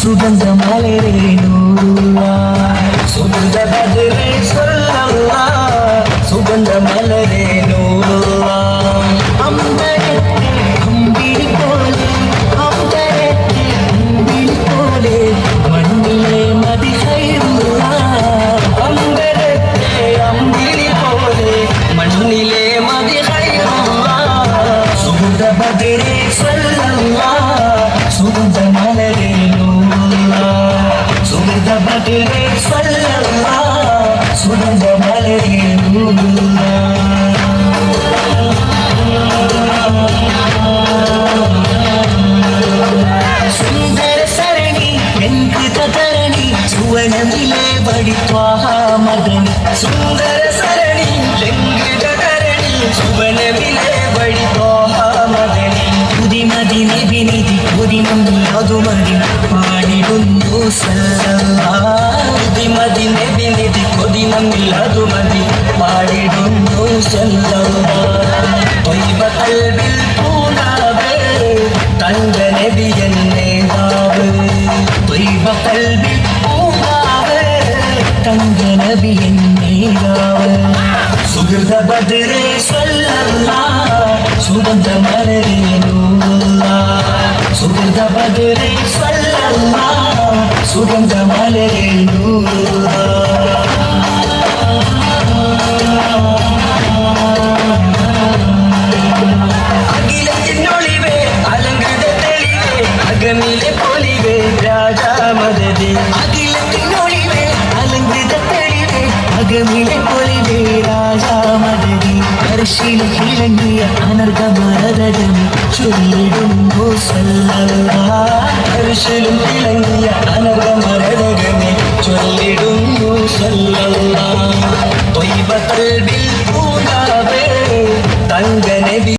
സുഗന്ധ മലരേ നൂറുല്ലാഹ് സുഗന്ധ ബദരേ സ്വല്ലല്ലാഹ് സുഗന്ധ മലരേ നൂറുല്ലാഹ് അമ്പരത്തെ അമ്പിളി പോലെ അമ്പരത്തെ അമ്പിളി പോലെ മണ്ണിലെ മദി ഖൈറുല്ലാഹ് അമ്പരത്തെ അമ്പിളി പോലെ മണ്ണിലെ മദി ഖൈറുല്ലാഹ് സുഗന്ധ ബദരേ സ്വല്ലല്ലാഹ് സുഗന്ധ മലരേ സുഗന്ധ ബദരേ സ്വല്ലല്ലാഹ് സുഗന്ധ മലരേ സുന്ദര സരണി ലംഘിത ധരണി സുവനമിലെ ബടി ത്വാഹ മദനി സുന്ദര സരണി ലംഘിത ധരണി സുവനമിലെ ബടി ത്വാഹ മദനി പുതിമതി നബിനിധി പുതിമന്തി അതുമതി പാടിടുന്നു സല്ലല്ലാഹ് പുതിമതി നബിനിധി പുതിമന്തി അതുമതി പാടിടുന്നു സല്ലല്ലാഹ് ത്വയ്ബ ഖൽബിൽ പൂനാവ് തങ്ക നബിയൻ നേതാവ് ത്വയ്ബ ഖൽബിൽ പൂനാവ് തങ്ക നബിയൻ നേതാവ് സുഗന്ധ ബദരേ സ്വല്ലല്ലാഹ് സുഗന്ധ മലരേ നൂറുല്ലാഹ് സുഗന്ധ ബദരേ സ്വല്ലല്ലാഹ് സുഗന്ധ മലരേ നൂറുല്ലാഹ് അഖിലത്തിനൊളിവേ അലങ്കൃത തെളിവേ അകമിലെ പൊലിവേ രാജാ മദദി അഖിലത്തിനൊളിവേ അലങ്കൃത തെളിവേ അകമിലെ പൊലിവേ രാജാ മദദി അർശിൽ കിളങ്ങിയ അനർഘമരതജമി ചൊല്ലിടുന്നു സല്ലല്ലാഹ് അർശിലും കിളങ്ങിയ അനർഘമരതജമി ചൊല്ലിടുന്നു സല്ലല്ലാഹ് ത്വയ്ബ ഖൽബിൽ പൂനാവേ തങ്ക നബി